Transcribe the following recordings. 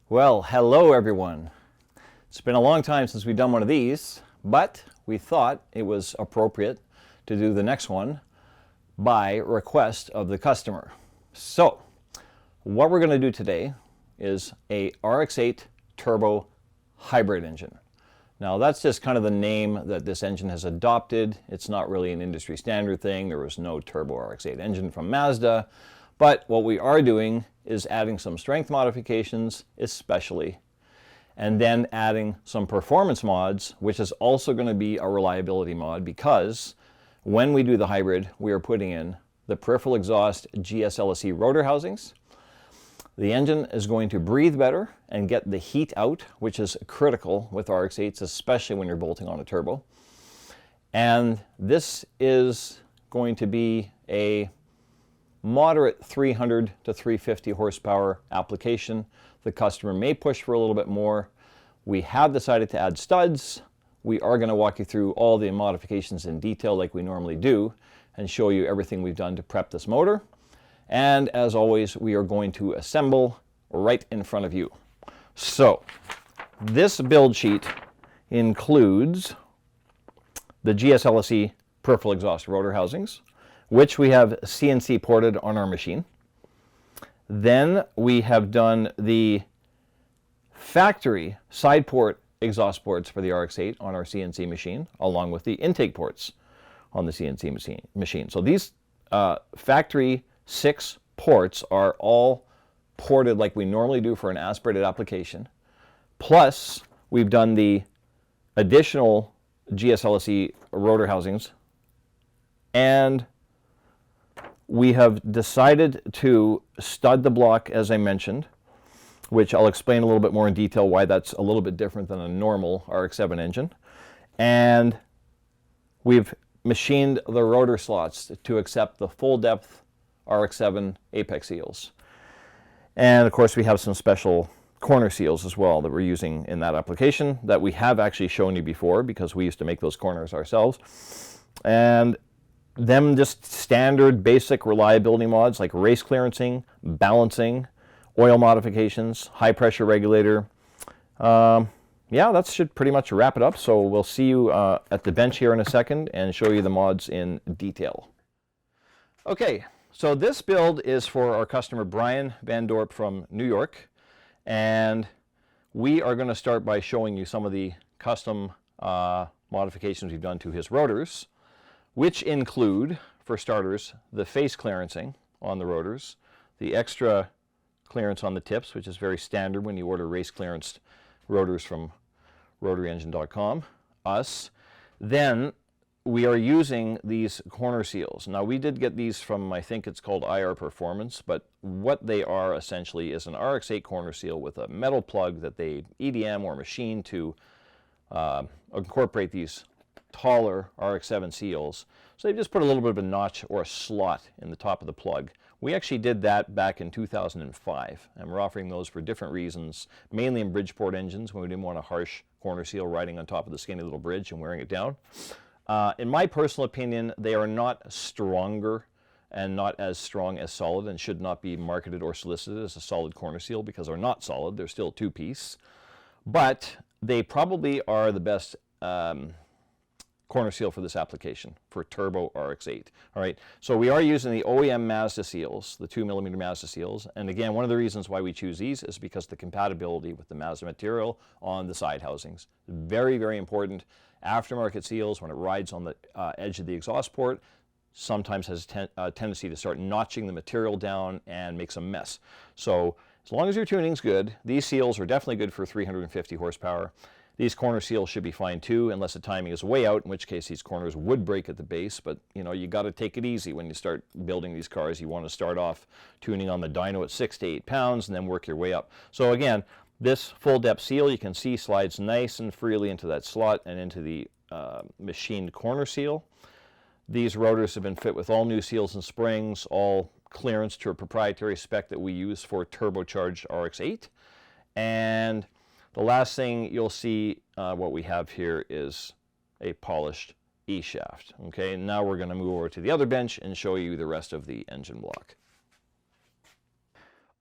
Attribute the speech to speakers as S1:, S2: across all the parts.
S1: Well, hello everyone. It's been a long time since we've done one of these, but we thought it was appropriate to do the next one by request of the customer. So, what we're going to do today is a RX-8 turbo hybrid engine. Now that's just kind of the name that this engine has adopted. It's not really an industry standard thing. There was no turbo RX-8 engine from Mazda. But what we are doing is adding some strength modifications, especially, and then adding some performance mods, which is also going to be a reliability mod, because when we do the hybrid, we are putting in the peripheral exhaust GSLSE rotor housings. The engine is going to breathe better and get the heat out, which is critical with RX-8s, especially when you're bolting on a turbo. And this is going to be a moderate 300 to 350 horsepower application. The customer may push for a little bit more. We have decided to add studs. We are going to walk you through all the modifications in detail like we normally do and show you everything we've done to prep this motor. And as always, we are going to assemble right in front of you. So this build sheet includes the GSLSE peripheral exhaust rotor housings, which we have CNC ported on our machine. Then we have done the factory side port exhaust ports for the RX-8 on our CNC machine, along with the intake ports on the CNC machine. So these factory 6 ports are all ported like we normally do for an aspirated application. Plus, we've done the additional GSLSE rotor housings, and we have decided to stud the block, as I mentioned, which I'll explain a little bit more in detail why that's a little bit different than a normal RX-7 engine. And we've machined the rotor slots to accept the full depth RX-7 apex seals. And of course we have some special corner seals as well that we're using in that application that we have actually shown you before, because we used to make those corners ourselves. And them just standard basic reliability mods like race clearancing, balancing, oil modifications, high pressure regulator. Yeah, that should pretty much wrap it up. So we'll see you at the bench here in a second and show you the mods in detail. Okay, so this build is for our customer Brian Van Dorp from New York, and we are going to start by showing you some of the custom modifications we've done to his rotors, which include, for starters, the face clearancing on the rotors, the extra clearance on the tips, which is very standard when you order race clearanced rotors from rotaryengine.com, us. Then we are using these corner seals. Now we did get these from, I think it's called IR Performance, but what they are essentially is an RX-8 corner seal with a metal plug that they EDM or machine to incorporate these taller RX-7 seals. So they've just put a little bit of a notch or a slot in the top of the plug. We actually did that back in 2005, and we're offering those for different reasons, mainly in Bridgeport engines when we didn't want a harsh corner seal riding on top of the skinny little bridge and wearing it down. In my personal opinion, they are not stronger and not as strong as solid, and should not be marketed or solicited as a solid corner seal, because they're not solid. They're still two-piece. But they probably are the best corner seal for this application for turbo RX-8. All right, so we are using the OEM Mazda seals, the 2mm Mazda seals, and again, one of the reasons why we choose these is because the compatibility with the Mazda material on the side housings. Very, very important. Aftermarket seals, when it rides on the edge of the exhaust port, sometimes has a tendency to start notching the material down and makes a mess. So as long as your tuning's good, these seals are definitely good for 350 horsepower. These corner seals should be fine too, unless the timing is way out, in which case these corners would break at the base. But you know, you got to take it easy when you start building these cars. You want to start off tuning on the dyno at 6 to 8 pounds and then work your way up. So again, this full depth seal, you can see, slides nice and freely into that slot and into the machined corner seal. These rotors have been fit with all new seals and springs, all clearance to a proprietary spec that we use for turbocharged RX-8. And the last thing you'll see, what we have here is a polished E-shaft. Okay, now we're going to move over to the other bench and show you the rest of the engine block.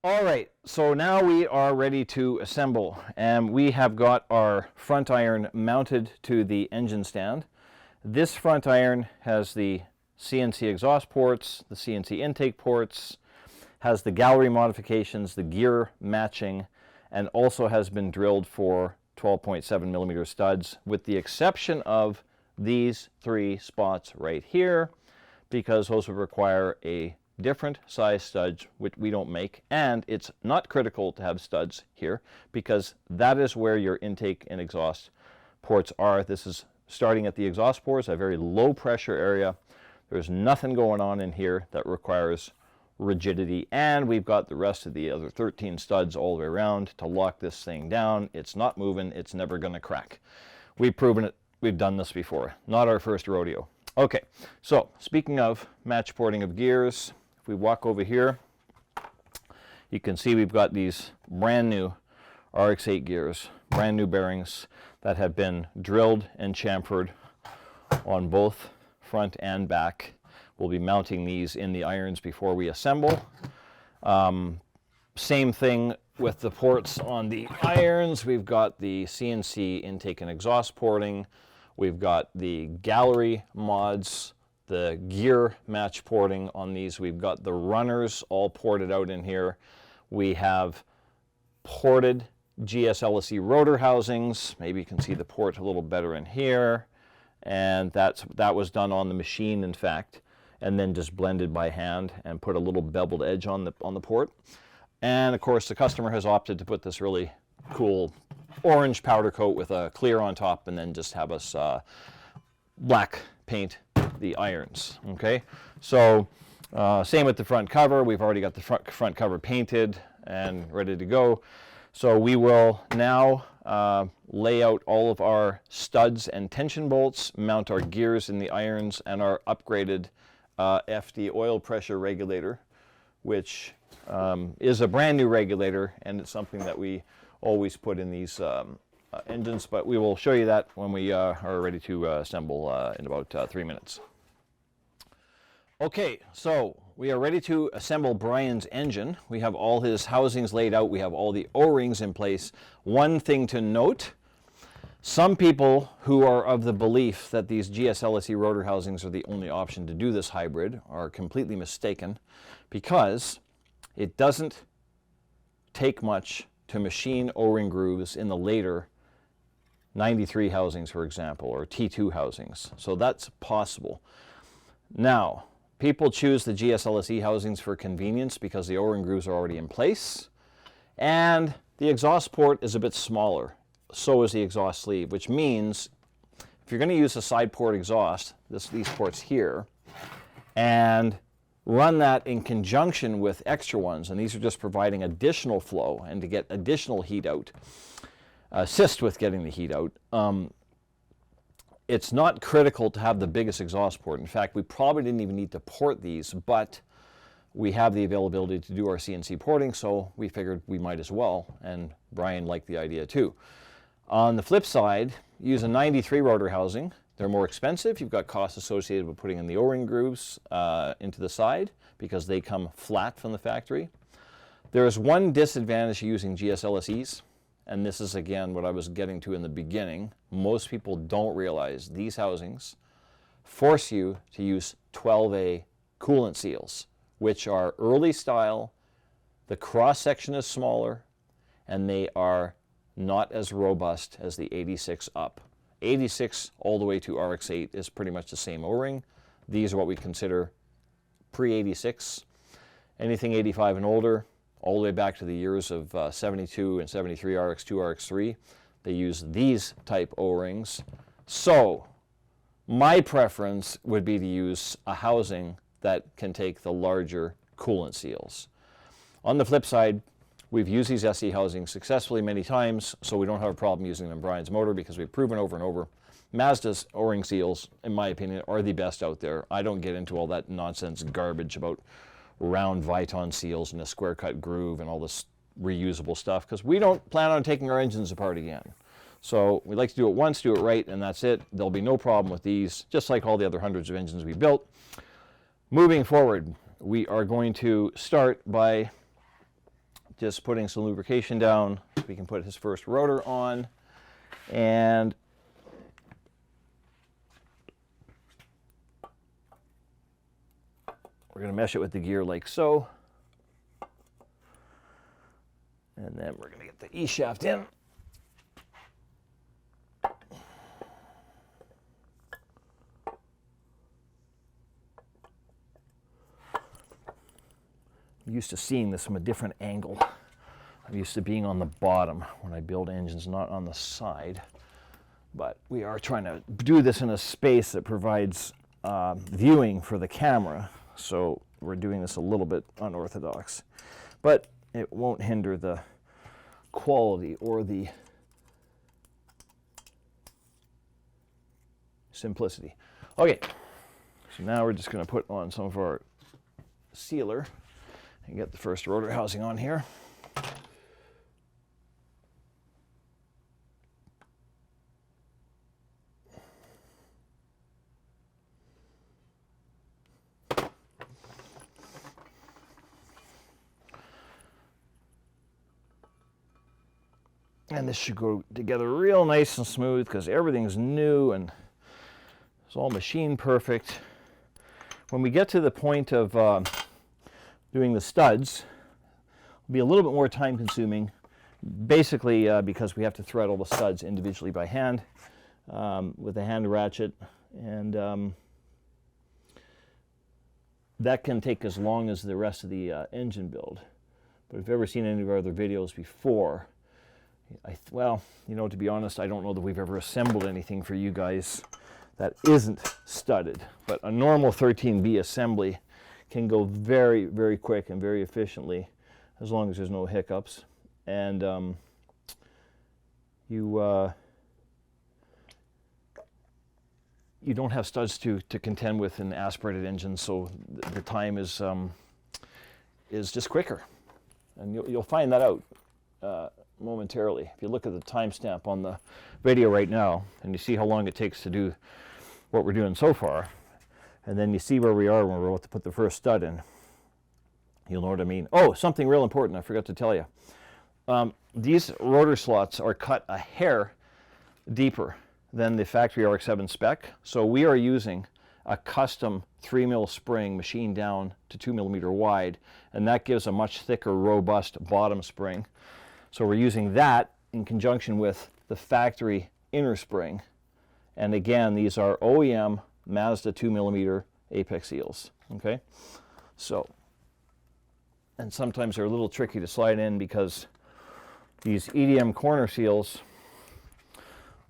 S1: All right, so now we are ready to assemble, and we have got our front iron mounted to the engine stand. This front iron has the CNC exhaust ports, the CNC intake ports, has the gallery modifications, the gear matching, and also has been drilled for 12.7 millimeter studs, with the exception of these 3 spots right here, because those would require a different size studs, which we don't make, and it's not critical to have studs here because that is where your intake and exhaust ports are. This is starting at the exhaust ports, a very low pressure area. There's nothing going on in here that requires rigidity, and we've got the rest of the other 13 studs all the way around to lock this thing down. It's not moving, it's never going to crack. We've proven it, we've done this before, not our first rodeo. Okay, so speaking of match porting of gears, if we walk over here, you can see we've got these brand new RX-8 gears, brand new bearings that have been drilled and chamfered on both front and back. We'll be mounting these in the irons before we assemble. Same thing with the ports on the irons. We've got the CNC intake and exhaust porting. We've got the gallery mods, the gear match porting on these. We've got the runners all ported out in here. We have ported GS-LSE rotor housings. Maybe you can see the port a little better in here. And that was done on the machine, in fact, and then just blended by hand and put a little beveled edge on the port. And of course, the customer has opted to put this really cool orange powder coat with a clear on top, and then just have us black paint the irons. Okay, so same with the front cover. We've already got the front cover painted and ready to go. So we will now lay out all of our studs and tension bolts, mount our gears in the irons, and our upgraded FD oil pressure regulator, which is a brand new regulator, and it's something that we always put in these engines, but we will show you that when we are ready to assemble in about 3 minutes. Okay, so we are ready to assemble Brian's engine. We have all his housings laid out. We have all the O-rings in place. One thing to note, some people who are of the belief that these GS-LSE rotor housings are the only option to do this hybrid are completely mistaken, because it doesn't take much to machine O-ring grooves in the later 93 housings, for example, or T2 housings. So that's possible. Now, people choose the GS-LSE housings for convenience because the O-ring grooves are already in place, and the exhaust port is a bit smaller. So is the exhaust sleeve, which means if you're going to use a side port exhaust, these ports here, and run that in conjunction with extra ones, and these are just providing additional flow and to get additional heat out, assist with getting the heat out. It's not critical to have the biggest exhaust port. In fact, we probably didn't even need to port these, but we have the availability to do our CNC porting, so we figured we might as well, and Brian liked the idea too. On the flip side, use a 93 rotor housing. They're more expensive. You've got costs associated with putting in the O-ring grooves into the side because they come flat from the factory. There is one disadvantage to using GS-LSEs, and this is again what I was getting to in the beginning. Most people don't realize these housings force you to use 12A coolant seals, which are early style. The cross section is smaller, and they are not as robust as the 86 up. 86 all the way to RX-8 is pretty much the same O-ring. These are what we consider pre-86. Anything 85 and older, all the way back to the years of 72 and 73 RX2, RX3, they use these type O-rings. So my preference would be to use a housing that can take the larger coolant seals. On the flip side, we've used these SE housings successfully many times, so we don't have a problem using them in Brian's motor because we've proven over and over. Mazda's O-ring seals, in my opinion, are the best out there. I don't get into all that nonsense garbage about round Viton seals and a square cut groove and all this reusable stuff, because we don't plan on taking our engines apart again. So we like to do it once, do it right, and that's it. There'll be no problem with these, just like all the other hundreds of engines we built. Moving forward, we are going to start by just putting some lubrication down. We can put his first rotor on, and we're going to mesh it with the gear like so. And then we're going to get the E-shaft in. I'm used to seeing this from a different angle. I'm used to being on the bottom when I build engines, not on the side. But we are trying to do this in a space that provides viewing for the camera. So we're doing this a little bit unorthodox. But it won't hinder the quality or the simplicity. Okay, so now we're just going to put on some of our sealer and get the first rotor housing on here. And this should go together real nice and smooth because everything's new and it's all machine perfect. When we get to the point of doing the studs, it'll be a little bit more time consuming, basically because we have to thread all the studs individually by hand with a hand ratchet, and that can take as long as the rest of the engine build. But if you've ever seen any of our other videos before, well, you know, to be honest, I don't know that we've ever assembled anything for you guys that isn't studded. But a normal 13B assembly can go very, very quick and very efficiently as long as there's no hiccups. And you don't have studs to contend with in aspirated engines, so the time is just quicker. And you'll find that out momentarily. If you look at the timestamp on the video right now, and you see how long it takes to do what we're doing so far, and then you see where we are when we're about to put the first stud in, you'll know what I mean. Oh, something real important I forgot to tell you. These rotor slots are cut a hair deeper than the factory RX-7 spec, so we are using a custom 3mm spring machined down to 2mm wide, and that gives a much thicker, robust bottom spring. So we're using that in conjunction with the factory inner spring. And again, these are OEM Mazda 2mm apex seals. Okay, so, and sometimes they're a little tricky to slide in because these EDM corner seals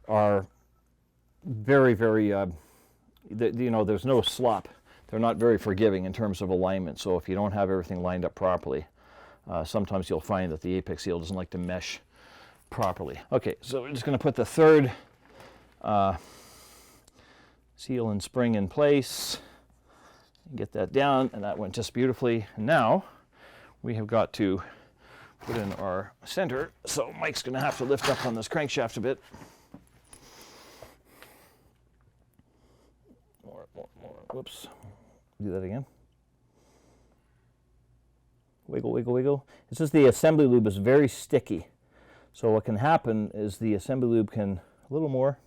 S1: are very, very, you know, there's no slop. They're not very forgiving in terms of alignment. So if you don't have everything lined up properly, sometimes you'll find that the apex seal doesn't like to mesh properly. Okay, so we're just going to put the third seal and spring in place and get that down, and that went just beautifully. And now we have got to put in our center, so Mike's going to have to lift up on this crankshaft a bit. More, whoops, do that again. Wiggle, wiggle, wiggle. It's just the assembly lube is very sticky. So what can happen is the assembly lube can, a little more,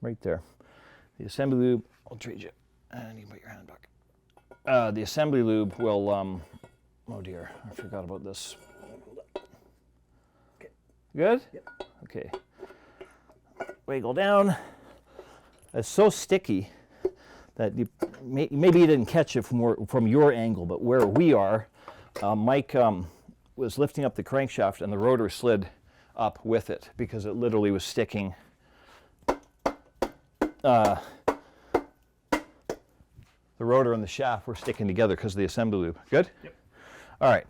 S1: right there. The assembly lube, I'll trade you, and you can put your hand back. The assembly lube will, oh dear, I forgot about this. Okay. Good? Yep. Okay. Wiggle down. It's so sticky that maybe you didn't catch it from your angle, but where we are, Mike was lifting up the crankshaft and the rotor slid up with it because it literally was sticking. The rotor and the shaft were sticking together because of the assembly lube. Good? Yep. All right.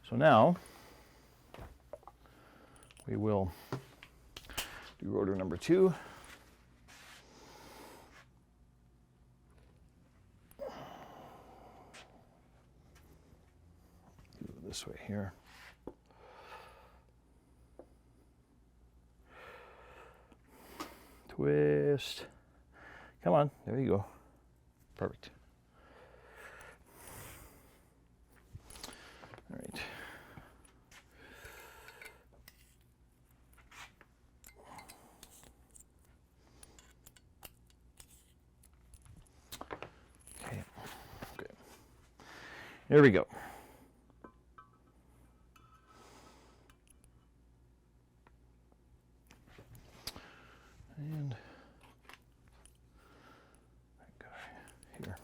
S1: So now we will do rotor number 2. This way here. Twist. Come on, there you go. Perfect. Here we go. And here.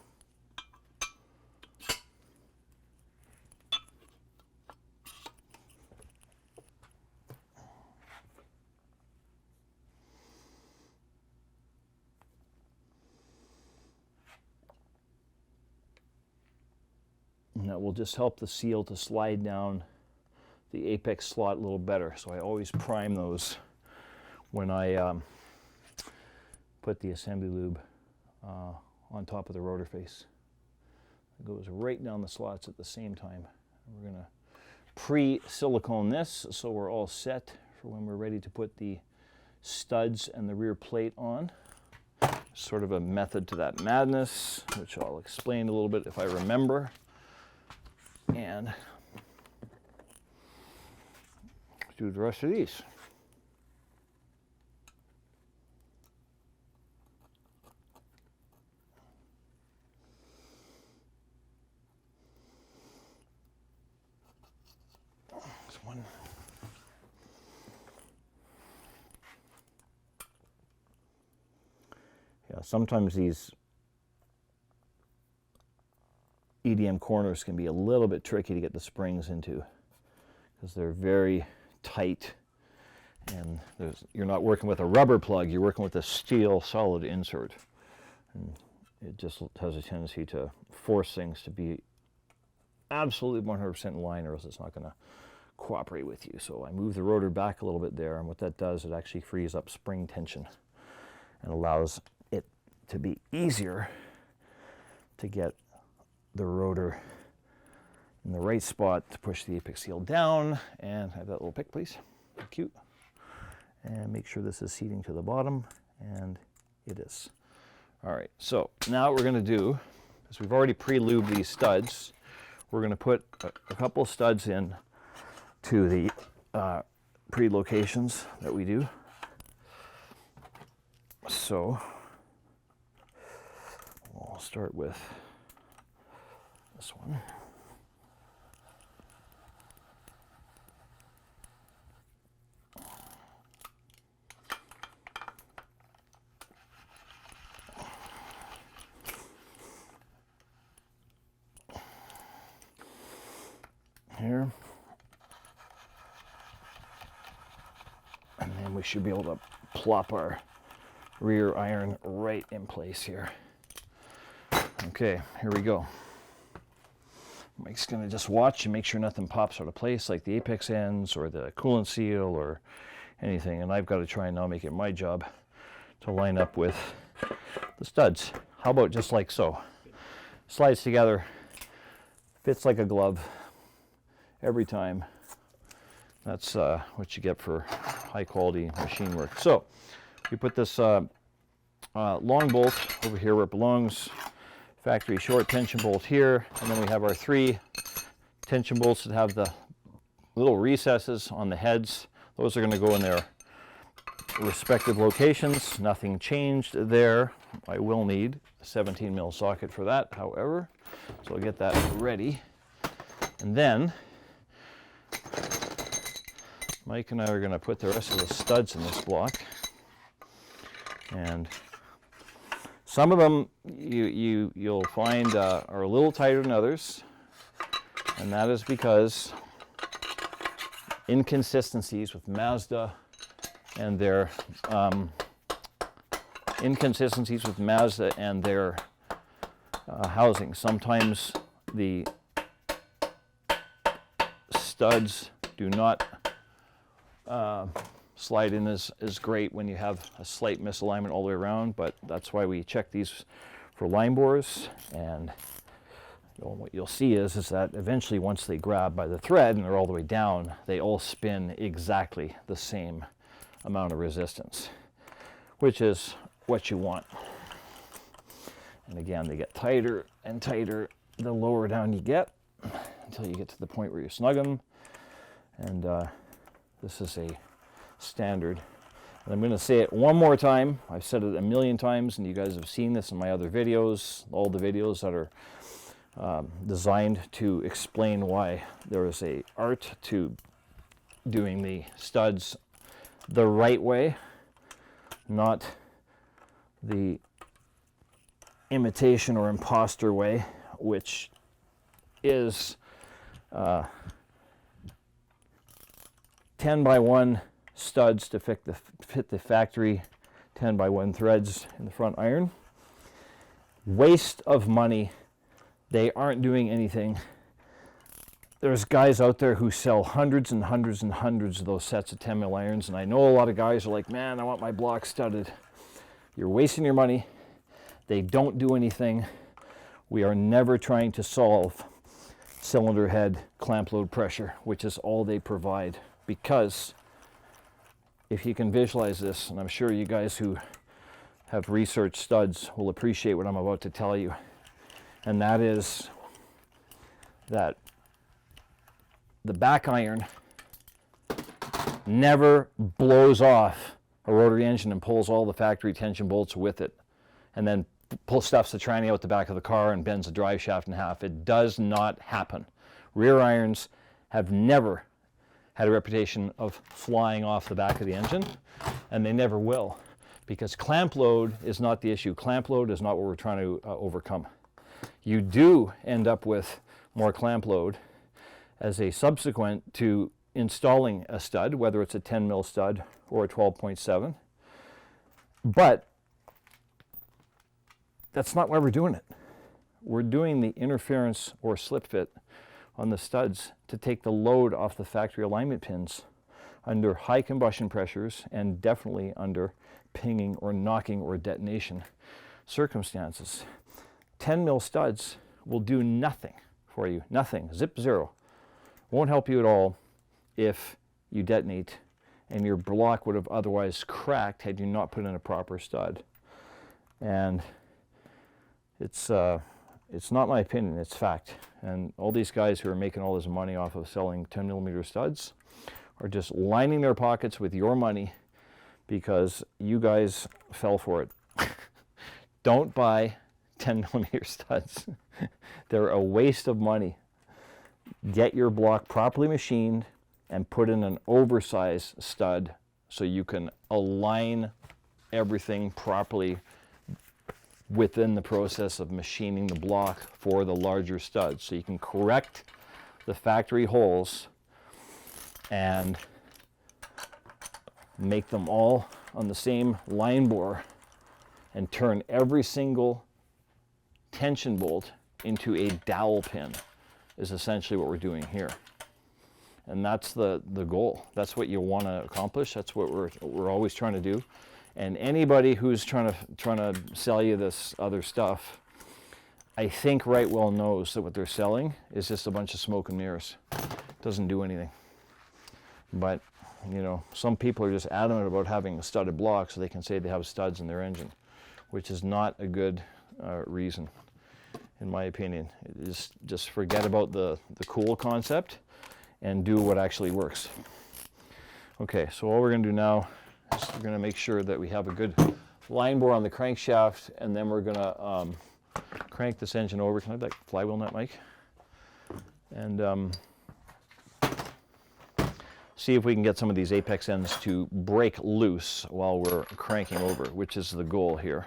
S1: And that will just help the seal to slide down the apex slot a little better. So I always prime those when I put the assembly lube on top of the rotor face. It goes right down the slots at the same time. We're going to pre-silicone this so we're all set for when we're ready to put the studs and the rear plate on. Sort of a method to that madness, which I'll explain a little bit if I remember. And do the rest of these. This one. Yeah, sometimes these EDM corners can be a little bit tricky to get the springs into because they're very tight, and you're not working with a rubber plug, you're working with a steel solid insert, and it just has a tendency to force things to be absolutely 100% in line, or else it's not going to cooperate with you. So I move the rotor back a little bit there, and what that does, it actually frees up spring tension and allows it to be easier to get the rotor in the right spot to push the apex seal down. And have that little pick, please. Cute. And make sure this is seating to the bottom, and it is. All right, so now what we're going to do is we've already pre-lubed these studs. We're going to put a couple of studs in to the pre-locations that we do. So we'll start with this one. Here, and then we should be able to plop our rear iron right in place here. Okay, here we go. Mike's going to just watch and make sure nothing pops out of place, like the apex ends or the coolant seal or anything, and I've got to try and now make it my job to line up with the studs. How about just like so? Slides together, fits like a glove every time. That's what you get for high quality machine work. So we put this long bolt over here where it belongs, factory short tension bolt here, and then we have our 3 tension bolts that have the little recesses on the heads. Those are going to go in their respective locations. Nothing changed there. I will need a 17 mil socket for that, however, so I'll get that ready. And then Mike and I are going to put the rest of the studs in this block, and some of them you'll find are a little tighter than others, and that is because inconsistencies with Mazda and their housing. Sometimes the studs do not slide in as great when you have a slight misalignment all the way around, but that's why we check these for line bores. And what you'll see is that eventually once they grab by the thread and they're all the way down, they all spin exactly the same amount of resistance, which is what you want. And again, they get tighter and tighter the lower down you get, until you get to the point where you snug them. And this is a standard. And I'm going to say it one more time. I've said it a million times, and you guys have seen this in my other videos, all the videos that are designed to explain why there is a art to doing the studs the right way, not the imitation or imposter way, which is 10 by 1 studs to fit the factory 10 by 1 threads in the front iron. Waste of money. They aren't doing anything. There's guys out there who sell hundreds and hundreds and hundreds of those sets of 10 mil irons, and I know a lot of guys are like, man, I want my block studded. You're wasting your money. They don't do anything. We are never trying to solve cylinder head clamp load pressure, which is all they provide. Because if you can visualize this, and I'm sure you guys who have researched studs will appreciate what I'm about to tell you, and that is that the back iron never blows off a rotary engine and pulls all the factory tension bolts with it, and then stuffs the tranny out the back of the car and bends the drive shaft in half. It does not happen. Rear irons have never had a reputation of flying off the back of the engine, and they never will, because clamp load is not the issue. Clamp load is not what we're trying to overcome. You do end up with more clamp load as a subsequent to installing a stud, whether it's a 10 mil stud or a 12.7, but that's not why we're doing it. We're doing the interference or slip fit on the studs to take the load off the factory alignment pins under high combustion pressures and definitely under pinging or knocking or detonation circumstances. 10 mil studs will do nothing for you, nothing, zip zero. Won't help you at all if you detonate, and your block would have otherwise cracked had you not put in a proper stud. And it's not my opinion, it's fact. And all these guys who are making all this money off of selling 10 millimeter studs are just lining their pockets with your money because you guys fell for it. Don't buy 10 millimeter studs. They're a waste of money. Get your block properly machined and put in an oversized stud so you can align everything properly within the process of machining the block for the larger studs. So you can correct the factory holes and make them all on the same line bore and turn every single tension bolt into a dowel pin is essentially what we're doing here. And that's the goal. That's what you want to accomplish. That's what we're always trying to do. And anybody who's trying to sell you this other stuff, I think right well knows that what they're selling is just a bunch of smoke and mirrors. It doesn't do anything. But, you know, some people are just adamant about having a studded block so they can say they have studs in their engine, which is not a good reason, in my opinion. Just forget about the cool concept and do what actually works. Okay, so all we're going to do now is we're going to make sure that we have a good line bore on the crankshaft, and then we're going to crank this engine over. Can I have that flywheel nut, Mike? And see if we can get some of these apex ends to break loose while we're cranking over, which is the goal here.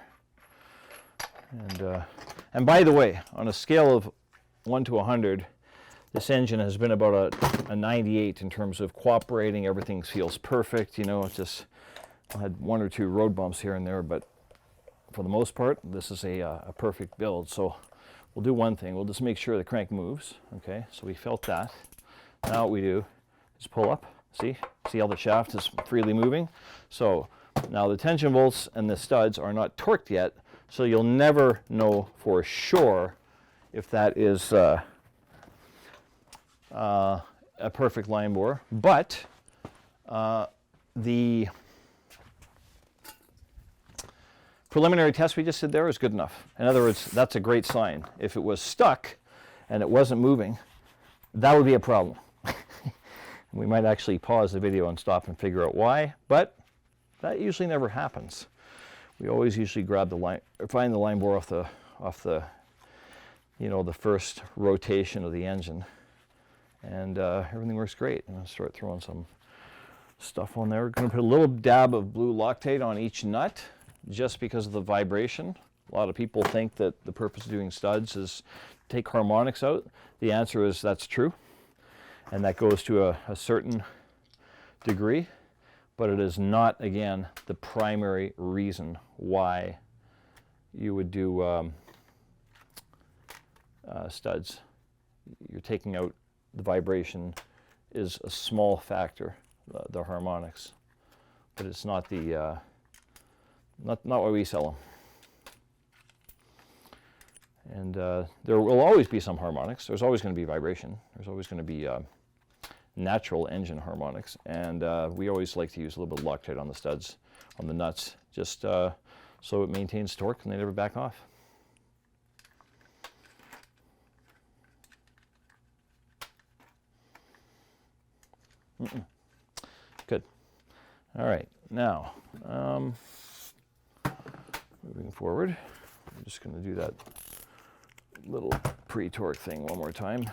S1: And by the way, on a scale of 1 to 100, this engine has been about a 98 in terms of cooperating. Everything feels perfect. You know, it's just, I had 1 or 2 road bumps here and there, but for the most part, this is a perfect build. So we'll do one thing. We'll just make sure the crank moves. Okay, so we felt that. Now what we do is pull up. See how the shaft is freely moving? So now the tension bolts and the studs are not torqued yet, so you'll never know for sure if that is a perfect line bore. But the preliminary test we just did there is good enough. In other words, that's a great sign. If it was stuck and it wasn't moving, that would be a problem. We might actually pause the video and stop and figure out why, but that usually never happens. We always usually grab the line, or find the line bore off the you know, the first rotation of the engine, and everything works great. I'm going to start throwing some stuff on there. We're going to put a little dab of blue Loctite on each nut just because of the vibration. A lot of people think that the purpose of doing studs is take harmonics out. The answer is that's true, and that goes to a certain degree, but it is not, again, the primary reason why you would do studs. You're taking out the vibration is a small factor, the harmonics, but it's not the not why we sell them. And there will always be some harmonics. There's always going to be vibration. There's always going to be natural engine harmonics, and we always like to use a little bit of Loctite on the studs, on the nuts, just so it maintains torque and they never back off. Good. All right, now moving forward, I'm just going to do that little pre-torque thing one more time.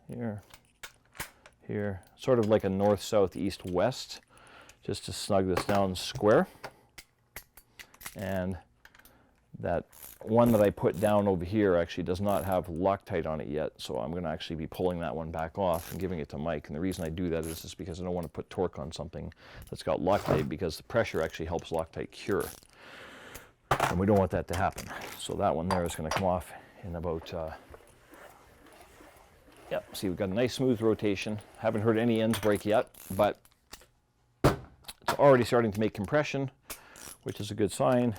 S1: Here, here, sort of like a north, south, east, west, just to snug this down square. And that one that I put down over here actually does not have Loctite on it yet, so I'm going to actually be pulling that one back off and giving it to Mike. And the reason I do that is just because I don't want to put torque on something that's got Loctite, because the pressure actually helps Loctite cure, and we don't want that to happen. So that one there is going to come off in about yep, see, we've got a nice smooth rotation. Haven't heard any ends break yet, but it's already starting to make compression, which is a good sign.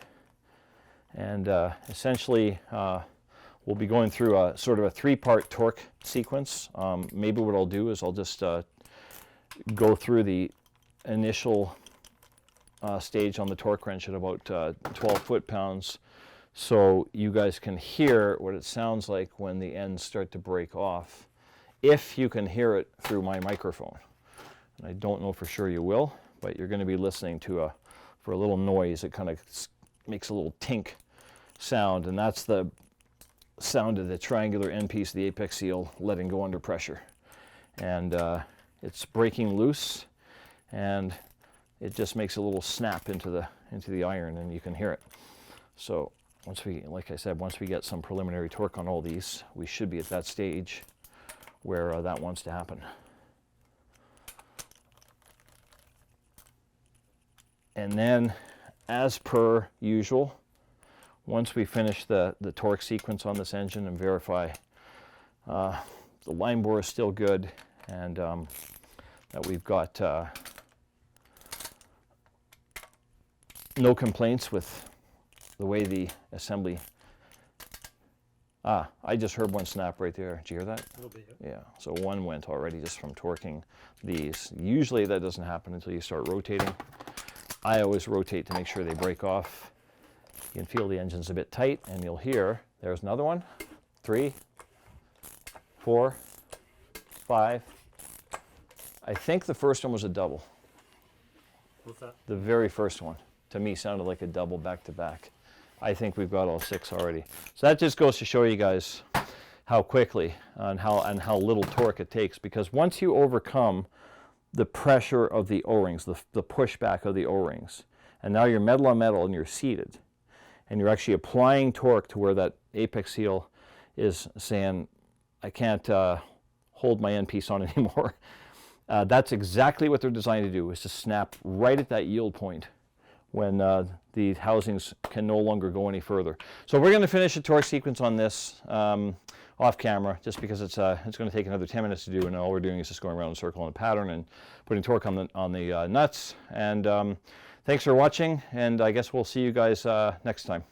S1: And essentially we'll be going through a sort of a 3-part torque sequence. Maybe what I'll do is I'll just go through the initial stage on the torque wrench at about 12 foot-pounds, so you guys can hear what it sounds like when the ends start to break off, if you can hear it through my microphone. And I don't know for sure you will, but you're going to be listening to for a little noise. It kind of makes a little tink sound, and that's the sound of the triangular end piece of the apex seal letting go under pressure. And it's breaking loose, and it just makes a little snap into the iron, and you can hear it. So once we, like I said, once we get some preliminary torque on all these, we should be at that stage where that wants to happen. And then, as per usual, once we finish the torque sequence on this engine and verify the line bore is still good, and that we've got no complaints with the way the assembly. I just heard one snap right there. Did you hear that?
S2: A little bit.
S1: Yeah, so one went already just from torquing these. Usually that doesn't happen until you start rotating. I always rotate to make sure they break off. You can feel the engine's a bit tight, and you'll hear, there's another one, 3, 4, 5. I think the first one was a double.
S2: What's that?
S1: The very first one, to me, sounded like a double back to back. I think we've got all 6 already. So that just goes to show you guys how quickly and how little torque it takes, because once you overcome the pressure of the O-rings, the pushback of the O-rings, and now you're metal on metal and you're seated, and you're actually applying torque to where that apex seal is saying, I can't hold my end piece on anymore. That's exactly what they're designed to do, is to snap right at that yield point when the housings can no longer go any further. So we're going to finish the torque sequence on this off camera, just because it's going to take another 10 minutes to do, and all we're doing is just going around in a circle on a pattern and putting torque on the nuts. And thanks for watching, and I guess we'll see you guys next time.